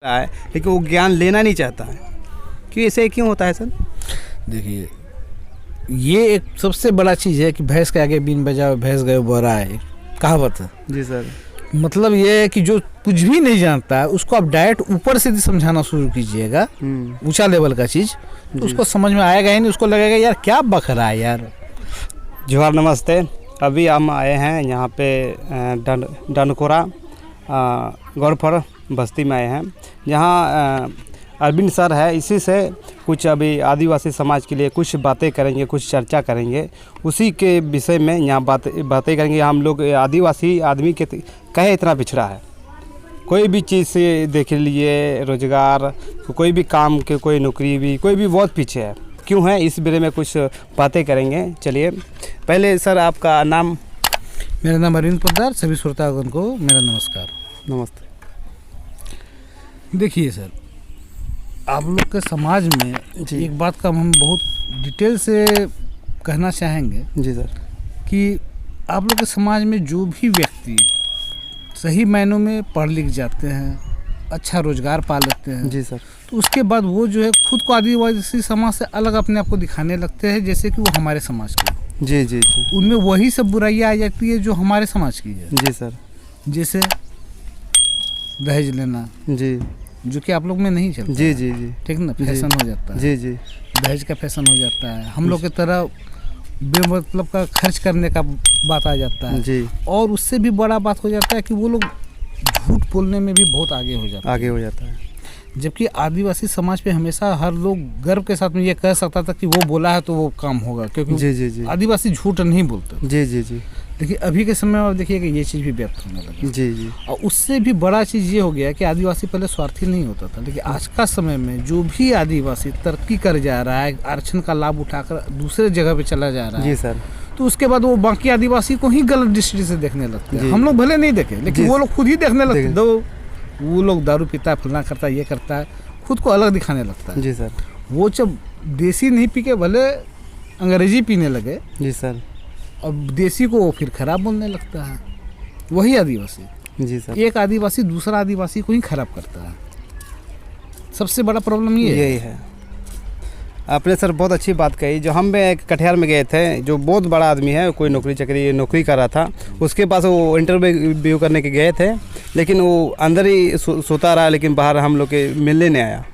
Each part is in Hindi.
है लेकिन वो ज्ञान लेना नहीं चाहता है। क्यों ऐसे क्यों होता है सर? देखिए, ये एक सबसे बड़ा चीज़ है कि भैंस के आगे बीन बजाओ भैंस गए बोरा है, कहावत है। जी सर। मतलब ये है कि जो कुछ भी नहीं जानता है उसको आप डायरेक्ट ऊपर से समझाना शुरू कीजिएगा, ऊंचा लेवल का चीज़, तो उसको समझ में आएगा ही नहीं। उसको लगेगा यार क्या बक रहा है यार। जोहार, नमस्ते। अभी हम आए हैं यहाँ पे डनकोरा गौरफर बस्ती में आए हैं, जहाँ अरविंद सर है। इसी से कुछ अभी आदिवासी समाज के लिए कुछ बातें करेंगे, कुछ चर्चा करेंगे, उसी के विषय में यहाँ बातें करेंगे। हम लोग आदिवासी आदमी के कहे इतना पिछड़ा है, कोई भी चीज़ से देख लीजिए, रोजगार, कोई भी काम के, कोई नौकरी भी, कोई भी बहुत पीछे है। क्यों है, इस बारे में कुछ बातें करेंगे। चलिए, पहले सर आपका नाम? मेरा नाम अरविंद पोद्दार। सभी श्रोतागण को मेरा नमस्कार। नमस्ते। देखिए सर, आप लोग के समाज में एक बात का हम बहुत डिटेल से कहना चाहेंगे। जी सर। कि आप लोग के समाज में जो भी व्यक्ति सही मायनों में पढ़ लिख जाते हैं, अच्छा रोजगार पा लेते हैं, जी सर, तो उसके बाद वो जो है खुद को आदिवासी समाज से अलग अपने आप को दिखाने लगते हैं, जैसे कि वो हमारे समाज के। जी जी जी। उनमें वही सब बुराइयां आ जाती है जो हमारे समाज की है। जी सर। जैसे दहेज लेना, जी, जो कि आप लोग में नहीं चलता। जी जी जी। ठीक ना, फैशन हो जाता है। जी जी। दहेज का फैशन हो जाता है। हम लोग की तरह बेमतलब का खर्च करने का बात आ जाता है जी। और उससे भी बड़ा बात हो जाता है कि वो लोग झूठ बोलने में भी बहुत आगे हो जाता है। जबकि आदिवासी समाज पे हमेशा हर लोग गर्व के साथ में ये कह सकता था कि वो बोला है तो वो काम होगा, क्योंकि जी जी जी आदिवासी झूठ नहीं बोलते। जी जी जी। देखिए, अभी के समय में देखिए कि ये चीज़ भी व्यक्त होने लगी। जी जी। और उससे भी बड़ा चीज़ ये हो गया कि आदिवासी पहले स्वार्थी नहीं होता था, लेकिन आज का समय में जो भी आदिवासी तरक्की कर जा रहा है, आरक्षण का लाभ उठाकर दूसरे जगह पे चला जा रहा है, जी सर, तो उसके बाद वो बाकी आदिवासी को ही गलत दृष्टि से देखने लगते हैं। हम लोग भले नहीं देखे, लेकिन वो लोग खुद ही देखने लगते हैं। दो वो लोग दारू पीता है, फलना करता है, ये करता है, खुद को अलग दिखाने लगता है। जी सर। वो जब देसी नहीं पी के भले अंग्रेजी पीने लगे, जी सर, और देसी को वो फिर खराब बोलने लगता है। वही आदिवासी, जी सर, एक आदिवासी दूसरा आदिवासी को ही खराब करता है। सबसे बड़ा प्रॉब्लम यही है। आपने सर बहुत अच्छी बात कही। जो हम कटिहार में गए थे, जो बहुत बड़ा आदमी है, कोई नौकरी कर रहा था, उसके पास वो इंटरव्यू करने के गए थे, लेकिन वो अंदर ही सोता रहा, लेकिन बाहर हम लोग के मिलने नहीं आया।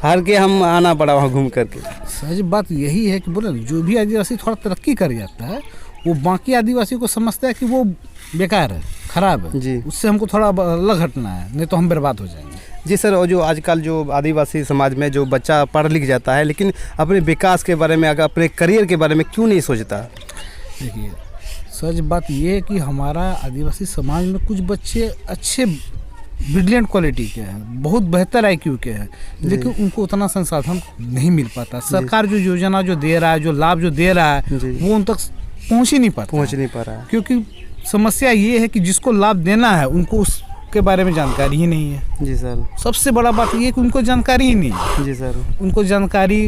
हार के हम आना पड़ा वहाँ घूम करके। सच बात यही है कि बोले जो भी आदिवासी थोड़ा तरक्की कर जाता है, वो बाकी आदिवासी को समझता है कि वो बेकार है, खराब है जी, उससे हमको थोड़ा अलग हटना है, नहीं तो हम बर्बाद हो जाएंगे। जी सर। और जो आजकल जो आदिवासी समाज में जो बच्चा पढ़ लिख जाता है, लेकिन अपने विकास के बारे में, अगर अपने करियर के बारे में क्यों नहीं सोचता? देखिए, सच बात ये है कि हमारा आदिवासी समाज में कुछ बच्चे अच्छे ब्रिलियंट क्वालिटी के हैं, बहुत बेहतर IQ के हैं, लेकिन उनको उतना संसाधन नहीं मिल पाता। सरकार जो योजना जो दे रहा है, जो लाभ जो दे रहा है, वो उन तक पहुँच ही नहीं पा रहा है। क्योंकि समस्या ये है कि जिसको लाभ देना है उनको उसके बारे में जानकारी ही नहीं है। जी सर। सबसे बड़ा बात ये है कि उनको जानकारी ही नहीं है। जी सर। उनको जानकारी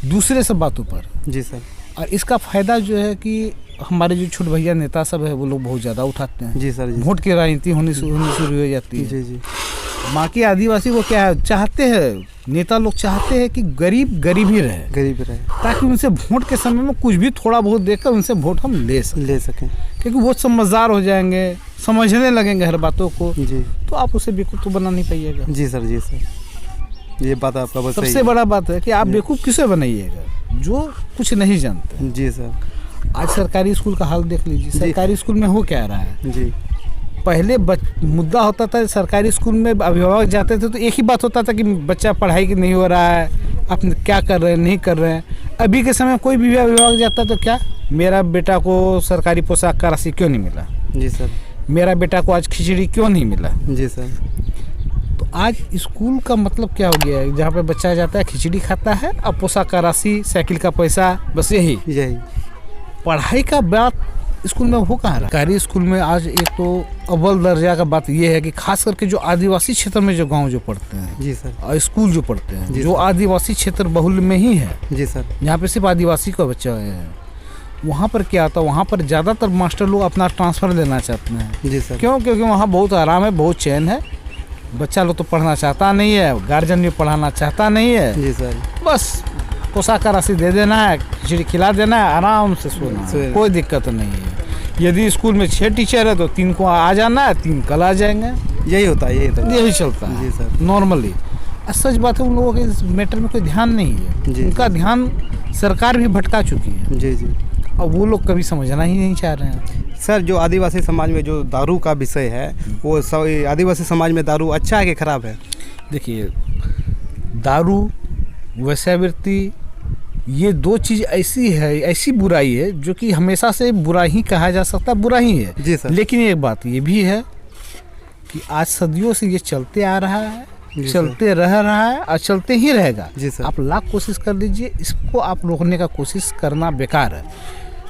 दूसरे सब बातों पर। जी सर। और इसका फ़ायदा जो है कि हमारे जो छोटे भैया नेता सब है, वो लोग बहुत ज़्यादा उठाते हैं। जी सर। वोट की राजनीति होनी शुरू हो जाती है। जी जी। बाकी आदिवासी को क्या है, चाहते हैं, नेता लोग चाहते हैं कि गरीब ही रहे, ताकि उनसे वोट के समय में कुछ भी थोड़ा बहुत देकर उनसे वोट हम ले सकें, क्योंकि वो समझदार हो जाएंगे, समझने लगेंगे हर बातों को। जी। तो आप उसे बेवकूफ़ तो बना नहीं पाइएगा। जी सर। जी सर, ये बात आपका बस सबसे बड़ा बात है कि आप बेवकूफ़ किसे बनाइएगा, जो कुछ नहीं जानते। जी सर। आज सरकारी स्कूल का हाल देख लीजिए। सरकारी स्कूल में हो क्या रहा है जी। पहले मुद्दा होता था, सरकारी स्कूल में अभिभावक जाते थे तो एक ही बात होता था कि बच्चा पढ़ाई की नहीं हो रहा है, आप क्या कर रहे हैं, नहीं कर रहे हैं। अभी के समय कोई भी अभिभावक जाता तो क्या, मेरा बेटा को सरकारी पोशाक का राशि क्यों नहीं मिला? जी सर। मेरा बेटा को आज खिचड़ी क्यों नहीं मिला? जी सर। तो आज स्कूल का मतलब क्या हो गया है, जहाँ पे बच्चा जाता है खिचड़ी खाता है, और पोशाक का राशि, साइकिल का पैसा, बस यही। पढ़ाई का बात स्कूल में हो कहाँ रहा? सरकारी स्कूल में आज एक तो अव्वल दर्जा का बात यह है कि खास करके जो आदिवासी क्षेत्र में जो गांव जो पढ़ते हैं, जी सर, और स्कूल जो पढ़ते हैं, जो आदिवासी क्षेत्र बहुल में ही है, जी सर, जहाँ पे सिर्फ आदिवासी का बच्चा है, वहाँ पर क्या होता है, वहाँ पर ज़्यादातर मास्टर लोग अपना ट्रांसफ़र लेना चाहते हैं। जी सर। क्यों? क्योंकि वहाँ बहुत आराम है, बहुत चैन है, बच्चा लोग तो पढ़ना चाहता नहीं है, गार्जियन भी पढ़ाना चाहता नहीं है। जी सर। बस पोशाक का राशि दे देना है, खिचड़ी खिला देना है, आराम से सोना है, कोई दिक्कत नहीं है। यदि स्कूल में 6 टीचर है तो 3 को आ जाना है, 3 कल आ जाएंगे। यही होता है, यही चलता है जी सर। नॉर्मली। सच बात है, उन लोगों के इस मैटर में कोई ध्यान नहीं है। जी, उनका ध्यान सरकार भी भटका चुकी है। जी जी। और वो लोग कभी समझना ही नहीं चाह रहे हैं। सर, जो आदिवासी समाज में जो दारू का विषय है, वो आदिवासी समाज में दारू अच्छा है कि खराब है? देखिए, दारू, वेश्यावृत्ति, ये 2 चीज़ ऐसी है, ऐसी बुराई है जो कि हमेशा से बुरा ही कहा जा सकता, बुरा ही है। जी सर। लेकिन एक बात ये भी है कि आज सदियों से ये चलते आ रहा है, चलते रह रहा है और चलते ही रहेगा। जी सर। आप लाख कोशिश कर लीजिए, इसको आप रोकने का कोशिश करना बेकार है।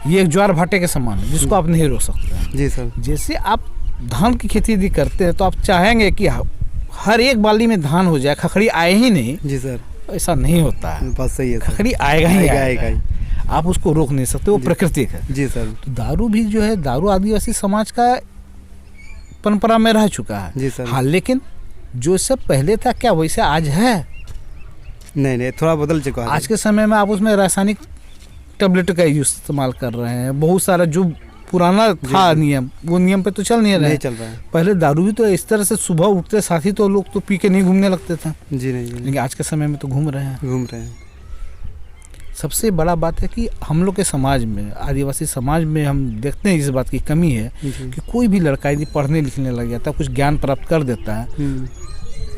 ये एक ज्वार भाटे के समान है जिसको आप नहीं रोक सकते हैं। जी सर। जैसे आप धान की खेती यदि करते हैं तो आप चाहेंगे कि हर एक बाली में धान हो जाए, खखड़ी आए ही नहीं। जी सर। ऐसा नहीं होता है, बात सही है सर। खखड़ी आएगा ही आएगा ही। आप उसको रोक नहीं सकते, वो प्राकृतिक है। जी सर। तो दारू भी जो है, दारू आदिवासी समाज का परंपरा में रह चुका है। जी सर। हाँ, लेकिन जो सब पहले था क्या वैसे आज है? नहीं, थोड़ा बदल चुका है। आज के समय में आप उसमें रासायनिक टैबलेट का यूज इस्तेमाल कर रहे हैं। बहुत सारा जो पुराना था नियम, वो नियम पे तो चल नहीं रहा है। चल रहा है। पहले दारू भी तो इस तरह से सुबह उठते साथ ही तो लोग तो पी के नहीं घूमने लगते थे। जी नहीं। लेकिन आज के समय में तो घूम रहे हैं। सबसे बड़ा बात है कि हम लोग के समाज में, आदिवासी समाज में, हम देखते हैं इस बात की कमी है कि कोई भी लड़का यदि पढ़ने लिखने लग जाता है, कुछ ज्ञान प्राप्त कर देता है,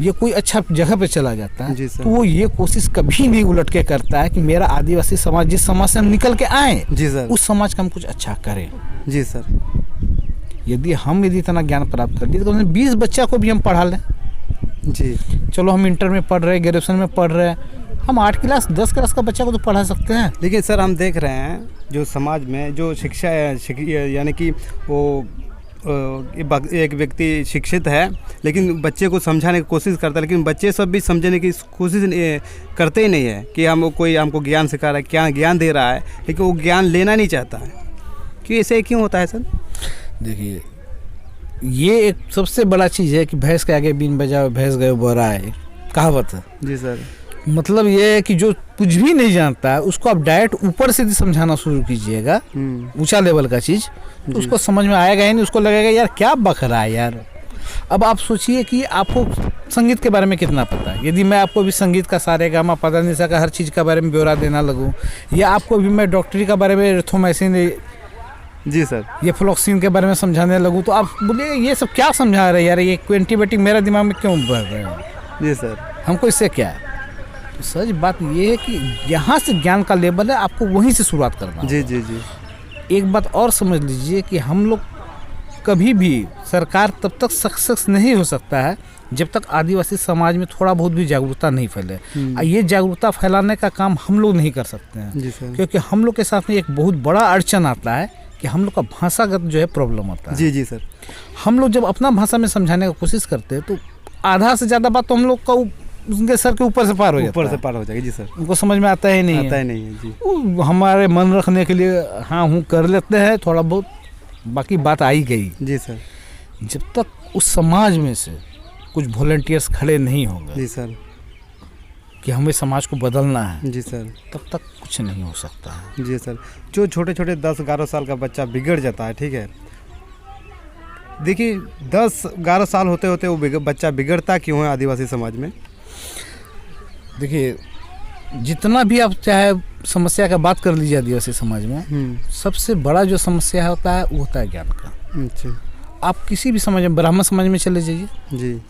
ये कोई अच्छा जगह पे चला जाता है, तो वो ये कोशिश कभी नहीं उलट के करता है कि मेरा आदिवासी समाज, जिस समाज से हम निकल के आए, जी सर, उस समाज का हम कुछ अच्छा करें। जी सर। यदि इतना ज्ञान प्राप्त कर लिए तो 20 बच्चा को भी हम पढ़ा लें। जी, चलो हम इंटर में पढ़ रहे, ग्रेजुएशन में पढ़ रहे, हम 8 क्लास 10 क्लास का बच्चा को तो पढ़ा सकते हैं। लेकिन सर, हम देख रहे हैं जो समाज में जो शिक्षा यानी कि वो एक व्यक्ति शिक्षित है लेकिन बच्चे को समझाने की कोशिश करता है, लेकिन बच्चे सब भी समझने की कोशिश करते ही नहीं है कि हमको ज्ञान सिखा रहा है, क्या ज्ञान दे रहा है, लेकिन वो ज्ञान लेना नहीं चाहता है। क्यों, ऐसे क्यों होता है सर? देखिए, ये एक सबसे बड़ा चीज़ है कि भैंस के आगे बीन बजाओ भैंस गए बोराए, कहावत है। जी सर। मतलब ये है कि जो कुछ भी नहीं जानता है उसको आप डायरेक्ट ऊपर से समझाना शुरू कीजिएगा, ऊंचा लेवल का चीज़, तो उसको समझ में आएगा ही नहीं। उसको लगेगा यार क्या बक रहा है यार। अब आप सोचिए कि आपको संगीत के बारे में कितना पता है। यदि मैं आपको भी संगीत का सारेगामा पता नहीं सका हर चीज़ के बारे में ब्यौरा देना लगूँ, या आपको भी मैं डॉक्टरी के बारे में एरिथ्रोमाइसिन, जी सर, ये फ्लोक्सिन के बारे में समझाने लगूँ, तो आप बोलिए ये सब क्या समझा रहे हैं यार, ये एंटीबायोटिक मेरा दिमाग में क्यों बढ़ रहे हैं? जी सर, हमको इससे क्या है? तो सच बात ये है कि यहाँ से ज्ञान का लेवल है, आपको वहीं से शुरुआत करना। जी जी जी। एक बात और समझ लीजिए कि हम लोग कभी भी, सरकार तब तक सक्सेस नहीं हो सकता है जब तक आदिवासी समाज में थोड़ा बहुत भी जागरूकता नहीं फैले। ये जागरूकता फैलाने का काम हम लोग नहीं कर सकते हैं। जी सर। क्योंकि हम लोग के साथ में एक बहुत बड़ा अड़चन आता है कि हम लोग का भाषागत जो है प्रॉब्लम होता है। जी जी सर। हम लोग जब अपना भाषा में समझाने की कोशिश करते हैं तो आधा से ज़्यादा बात तो हम लोग का उनके सर के ऊपर से पार हो जाता है। ऊपर से पार हो जाएगी। जी सर। उनको समझ में आता ही नहीं है जी। हमारे मन रखने के लिए हाँ हूँ कर लेते हैं थोड़ा बहुत, बाकी बात आई गई। जी सर। जब तक उस समाज में से कुछ वॉलंटियर्स खड़े नहीं होंगे, जी सर, कि हमें समाज को बदलना है, जी सर, तब तक कुछ नहीं हो सकता है। जी सर। जो छोटे छोटे 10-11 साल का बच्चा बिगड़ जाता है, ठीक है, देखिए 10-11 साल होते होते वो बच्चा बिगड़ता क्यों है आदिवासी समाज में? देखिए, जितना भी आप चाहे समस्या का बात कर लीजिए आदिवासी समाज में, सबसे बड़ा जो समस्या होता है वो होता है ज्ञान का। अच्छा। आप किसी भी समाज में, ब्राह्मण समाज में चले जाइए जी,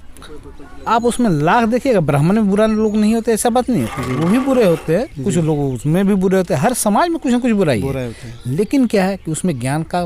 आप उसमें लाख देखिएगा, ब्राह्मण में बुरा लोग नहीं होते, ऐसा बात नहीं है, वो भी बुरे होते हैं, कुछ लोग उसमें भी बुरे होते हैं। हर समाज में कुछ ना कुछ बुराई है, लेकिन क्या है कि उसमें ज्ञान का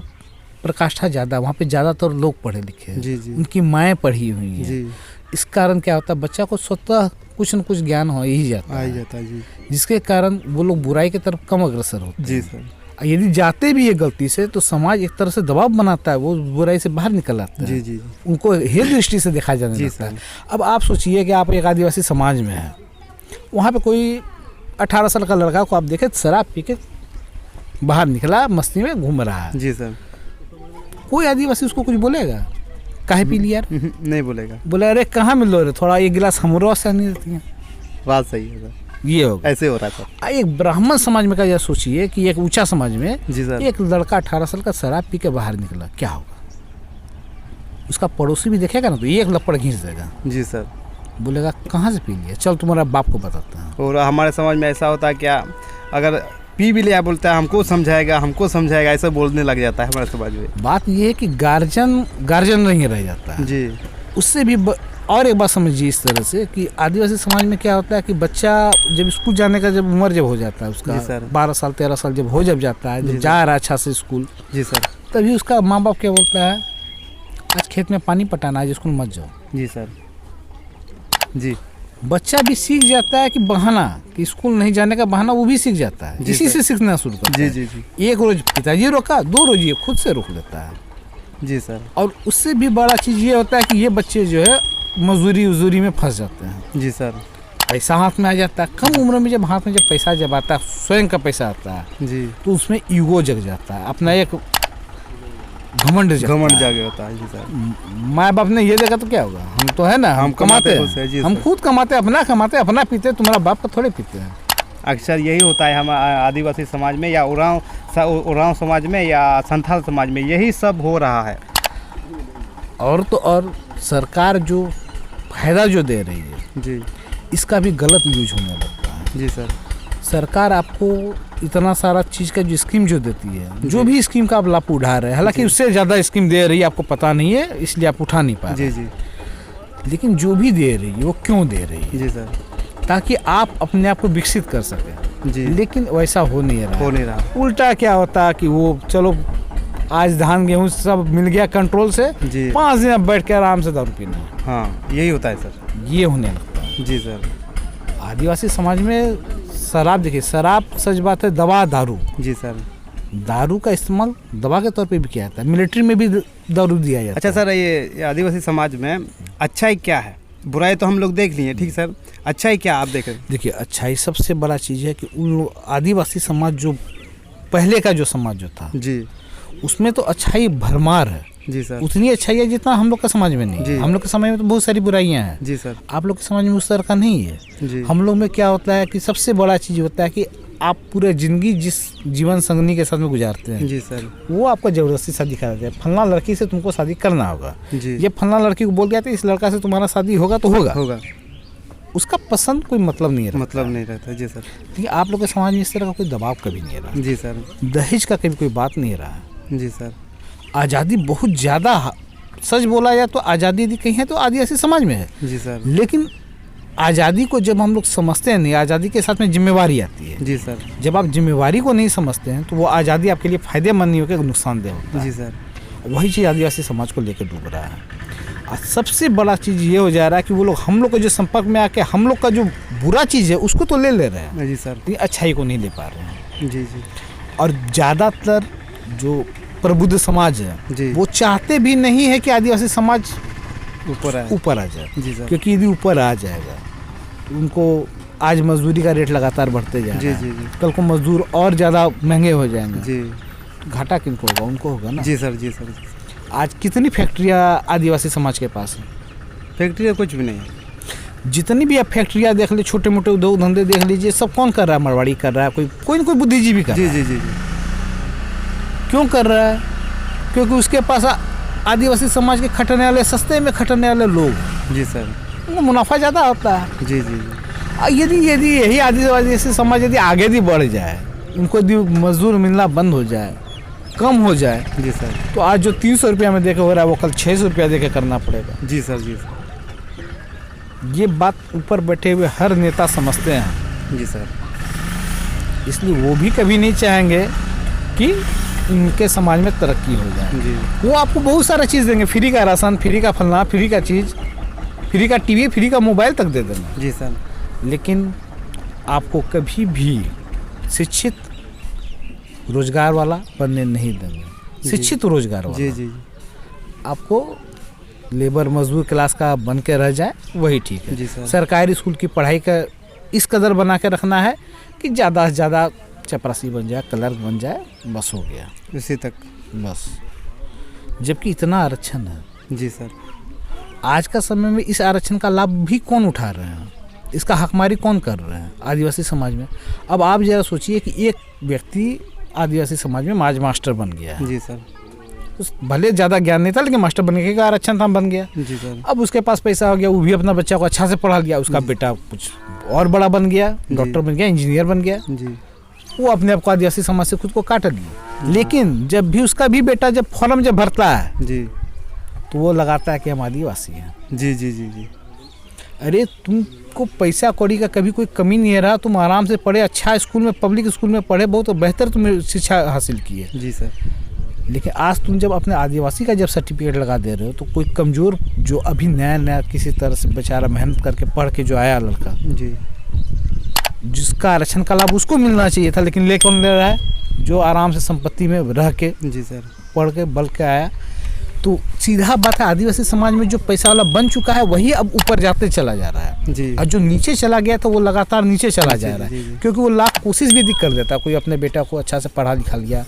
प्रकाष्ठा ज़्यादा, वहाँ पे ज़्यादातर लोग पढ़े लिखे हैं, जी जी, उनकी माएँ पढ़ी हुई हैं। इस कारण क्या होता है, बच्चा को स्वतः कुछ न कुछ ज्ञान हो ही जाता है जी, जिसके कारण वो लोग बुराई की तरफ कम अग्रसर होते हैं। जी सर। यदि जाते भी है गलती से तो समाज एक तरह से दबाव बनाता है, वो बुराई से बाहर निकल आता है। जी जी। उनको हेय दृष्टि से देखा जाने लगता है। अब आप सोचिए कि आप एक आदिवासी समाज में हैं, वहाँ पे कोई 18 साल का लड़का को आप देखें शराब पी के बाहर निकला, मस्ती में घूम रहा है। जी सर। कोई आदिवासी उसको कुछ बोलेगा? काहे पी लिया यार? नहीं बोलेगा। बोले अरे कहाँ मिल लो रे, थोड़ा एक गिलास हमरो से नहीं देती है। बात सही है सर, ये होगा। ऐसे हो रहा है सर। एक ब्राह्मण समाज में का यह सोचिए कि एक ऊंचा समाज में जी सर। एक लड़का 18 साल का शराब पी के बाहर निकला, क्या होगा? उसका पड़ोसी भी देखेगा ना तो एक लपड़ खींच देगा। जी सर। बोलेगा कहाँ से पी लिया, चल तुम्हारा बाप को बताता है। और हमारे समाज में ऐसा होता है क्या, अगर पी भी लिया बोलता है हमको समझाएगा ऐसा बोलने लग जाता है हमारे समाज में। बात यह है कि गार्जियन नहीं रह जाता है जी। उससे भी और एक बात समझिए इस तरह से कि आदिवासी समाज में क्या होता है कि बच्चा जब स्कूल जाने का जब उम्र जब हो जाता है उसका, 12 साल 13 साल जब जाता है, जब जा रहा है अच्छा से स्कूल, जी सर, तभी उसका माँ बाप क्या बोलता है, आज खेत में पानी पटाना, आज स्कूल मत जाओ। जी सर। जी। बच्चा भी सीख जाता है कि बहाना, कि स्कूल नहीं जाने का बहाना वो भी सीख जाता है, इसी से सीखना शुरू करता है। जी जी जी। एक रोज पिताजी रोका, 2 रोज ये खुद से रोक लेता है। जी सर। और उससे भी बड़ा चीज़ ये होता है कि ये बच्चे जो है मजदूरी में फंस जाते हैं। जी सर। पैसा हाथ में आ जाता है, कम उम्र में जब हाथ में जब पैसा जब आता है, स्वयं का पैसा आता है, जी, तो उसमें ईगो जग जाता है, अपना एक घमंड जागे होता है। जी सर। माँ बाप ने ये देखा तो क्या होगा, हम तो है ना, हम कमाते हैं, हम खुद कमाते, अपना पीते, तुम्हारा बाप का थोड़े पीते हैं। अक्सर यही होता है हम आदिवासी समाज में या उरांव समाज में या संथाल समाज में, यही सब हो रहा है। और तो और सरकार जो फायदा जो दे रही है जी, इसका भी गलत यूज होने लगता है। जी सर। सरकार आपको इतना सारा चीज़ का जो स्कीम जो देती है, जो भी स्कीम का आप लाभ उठा रहे हैं, हालांकि उससे ज़्यादा स्कीम दे रही है, आपको पता नहीं है इसलिए आप उठा नहीं पा रहे। जी जी। लेकिन जो भी दे रही है वो क्यों दे रही है? जी सर। ताकि आप अपने आप को विकसित कर सकें। जी। लेकिन वैसा हो नहीं रहा। उल्टा क्या होता है कि वो चलो आज धान गेहूँ सब मिल गया कंट्रोल से, 5 दिन अब बैठ के आराम से दारू पीना है। हाँ, यही होता है सर, ये होने लगता है। जी सर। आदिवासी समाज में शराब, देखिए शराब सच बात है, दवा दारू। जी सर। दारू का इस्तेमाल दवा के तौर पे भी किया जाता है, मिलिट्री में भी दारू दिया जाता है। अच्छा सर, ये आदिवासी समाज में अच्छाई क्या है? बुराई तो हम लोग देख लिए, ठीक सर, अच्छाई क्या आप देखें? देखिए अच्छाई सबसे बड़ा चीज़ है कि उन आदिवासी समाज जो पहले का जो समाज जो था जी, उसमें तो अच्छाई भरमार है। जी सर। उतनी अच्छाई है जितना हम लोग का समाज में नहीं है। हम लोग के समाज में तो बहुत सारी बुराइयां हैं। जी सर। आप लोग के समाज में उस तरह का नहीं है। जी। हम लोग में क्या होता है कि सबसे बड़ा चीज़ होता है कि आप पूरे ज़िंदगी जिस जीवन संगनी के साथ में गुजारते हैं, जी सर, वो आपको ज़बरदस्ती शादी करा देते हैं, फलना लड़की से तुमको शादी करना होगा। जी। ये फलना लड़की को बोल दिया था इस लड़का से तुम्हारा शादी होगा तो होगा। उसका पसंद कोई मतलब नहीं रहता। जी सर। क्योंकि आप लोग के समाज में इस तरह का कोई दबाव कभी नहीं रहा। जी सर। दहेज का कभी कोई बात नहीं रहा। जी सर। आज़ादी बहुत ज़्यादा, सच बोला जाए तो आज़ादी यदि कहीं है तो आदिवासी समाज में है। जी सर। लेकिन आज़ादी को जब हम लोग समझते हैं नहीं, आज़ादी के साथ में जिम्मेवारी आती है। जी सर। जब आप जिम्मेवारी को नहीं समझते हैं तो वो आज़ादी आपके लिए फ़ायदेमंद नहीं होकर नुकसानदेह होता है। जी सर। वही चीज़ आदिवासी समाज को लेकर डूब रहा है। और सबसे बड़ा चीज़ ये हो जा रहा है कि वो लोग हम लोग को जो संपर्क में आके हम लोग का जो बुरा चीज़ है उसको तो ले रहे हैं। जी सर। लेकिन अच्छाई को नहीं ले पा रहे हैं। जी जी। और ज़्यादातर जो प्रबुद्ध समाज है वो चाहते भी नहीं है कि आदिवासी समाज ऊपर आ जाए। जी सर। क्योंकि यदि ऊपर आ जाएगा उनको आज मजदूरी का रेट लगातार बढ़ते जा रहा है, कल को मजदूर और ज़्यादा महंगे हो जाएंगे। जी। घाटा किनको होगा? उनको होगा ना। जी सर। जी सर। आज कितनी फैक्ट्रियाँ आदिवासी समाज के पास हैं? फैक्ट्रियाँ कुछ भी नहीं है। जितनी भी आप फैक्ट्रियाँ देख लीजिए, छोटे मोटे उद्योग धंधे देख लीजिए, सब कौन कर रहा है? मरवाड़ी कर रहा है, कोई ना कोई बुद्धिजीवी कर रहा है। जी जी जी। क्यों कर रहा है? क्योंकि उसके पास आदिवासी समाज के खटने वाले, सस्ते में खटने वाले लोग। जी सर। उनको मुनाफा ज़्यादा होता है। जी जी जी। यदि यही आदिवासी समाज यदि आगे भी बढ़ जाए, उनको यदि मजदूर मिलना बंद हो जाए, कम हो जाए, जी सर, तो आज जो 300 रुपया में देके हो रहा है वो कल 600 रुपया देके करना पड़ेगा। जी सर। जी सर। ये बात ऊपर बैठे हुए हर नेता समझते हैं। जी सर। इसलिए वो भी कभी नहीं चाहेंगे कि उनके समाज में तरक्की हो जाए। जी। वो आपको बहुत सारा चीज़ देंगे, फ्री का राशन, फ्री का फलना, फ्री का चीज़, फ्री का टीवी, फ्री का मोबाइल तक दे देना। जी सर। लेकिन आपको कभी भी शिक्षित रोजगार वाला बनने नहीं देंगे। शिक्षित रोजगार वाला। जी जी। आपको लेबर मजदूर क्लास का बन के रह जाए वही ठीक है। जी सर। सरकारी स्कूल की पढ़ाई का इस कदर बना के रखना है कि ज़्यादा से ज़्यादा चपरासी बन जाए, क्लर्क बन जाए, बस हो गया, इसी तक बस। जबकि इतना आरक्षण है, जी सर। आज का समय में इस आरक्षण का लाभ भी कौन उठा रहे हैं, इसका हकमारी कौन कर रहे हैं आदिवासी समाज में। अब आप जरा सोचिए कि एक व्यक्ति आदिवासी समाज में आज मास्टर बन गया है, जी सर। भले ज़्यादा ज्ञान नहीं था लेकिन मास्टर बनने का आरक्षण था, बन गया। जी सर। अब उसके पास पैसा हो गया, वो भी अपना बच्चा को अच्छा से पढ़ा लिया, उसका बेटा कुछ और बड़ा बन गया, डॉक्टर बन गया, इंजीनियर बन गया, जी। वो अपने आप को आदिवासी समाज से खुद को काट लिया। लेकिन जब भी उसका भी बेटा जब फॉर्म जब भरता है जी, तो वो लगाता है कि हम आदिवासी हैं। जी जी जी जी। अरे तुमको पैसा कौड़ी का कभी कोई कमी नहीं रहा, तुम आराम से पढ़े, अच्छा स्कूल में, पब्लिक स्कूल में पढ़े, बहुत बेहतर तुम शिक्षा हासिल की है। जी सर। लेकिन आज तुम जब अपने आदिवासी का जब सर्टिफिकेट लगा दे रहे हो, तो कोई कमज़ोर जो अभी नया नया किसी तरह से बेचारा मेहनत करके पढ़ के जो आया लड़का, जी, जिसका आरक्षण का लाभ उसको मिलना चाहिए था, लेकिन ले कौन ले रहा है, जो आराम से संपत्ति में रह के जी सर, पढ़ के बल के आया। तो सीधा बात है, आदिवासी समाज में जो पैसा वाला बन चुका है वही अब ऊपर जाते चला जा रहा है, जी। और जो नीचे चला गया था वो लगातार नीचे चला जा रहा है, क्योंकि वो लाख कोशिश भी कर देता है। कोई अपने बेटा को अच्छा से पढ़ा लिखा लिया,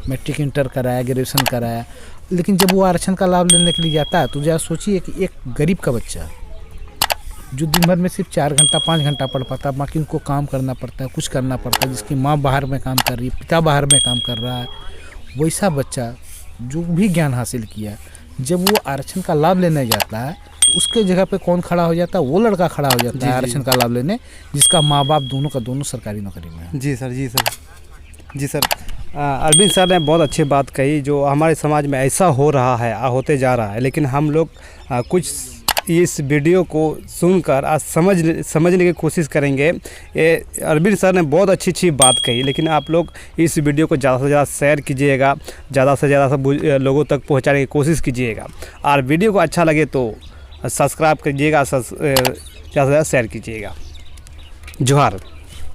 मैट्रिक इंटर कराया, ग्रेजुएशन कराया, लेकिन जब वो आरक्षण का लाभ लेने के लिए जाता है तो जरा सोचिए कि एक गरीब का बच्चा जो दिन भर में सिर्फ 4 घंटा 5 घंटा पढ़ पाता है, बाकी उनको काम करना पड़ता है, कुछ करना पड़ता है, जिसकी माँ बाहर में काम कर रही है, पिता बाहर में काम कर रहा है, वैसा बच्चा जो भी ज्ञान हासिल किया, जब वो आरक्षण का लाभ लेने जाता है तो उसके जगह पे कौन खड़ा हो जाता है, वो लड़का खड़ा हो जाता है आरक्षण का लाभ लेने, जिसका माँ बाप दोनों का दोनों सरकारी नौकरी में है। जी सर, जी सर, जी सर। अरविंद सर ने बहुत अच्छी बात कही, जो हमारे समाज में ऐसा हो रहा है, होते जा रहा है, लेकिन हम लोग कुछ इस वीडियो को सुनकर आज समझने की कोशिश करेंगे। अरविंद सर ने बहुत अच्छी बात कही, लेकिन आप लोग इस वीडियो को ज़्यादा से ज़्यादा शेयर कीजिएगा, ज़्यादा से ज़्यादा लोगों तक पहुंचाने की कोशिश कीजिएगा, और वीडियो को अच्छा लगे तो सब्सक्राइब कीजिएगा, ज़्यादा से ज़्यादा शेयर कीजिएगा। जोहार।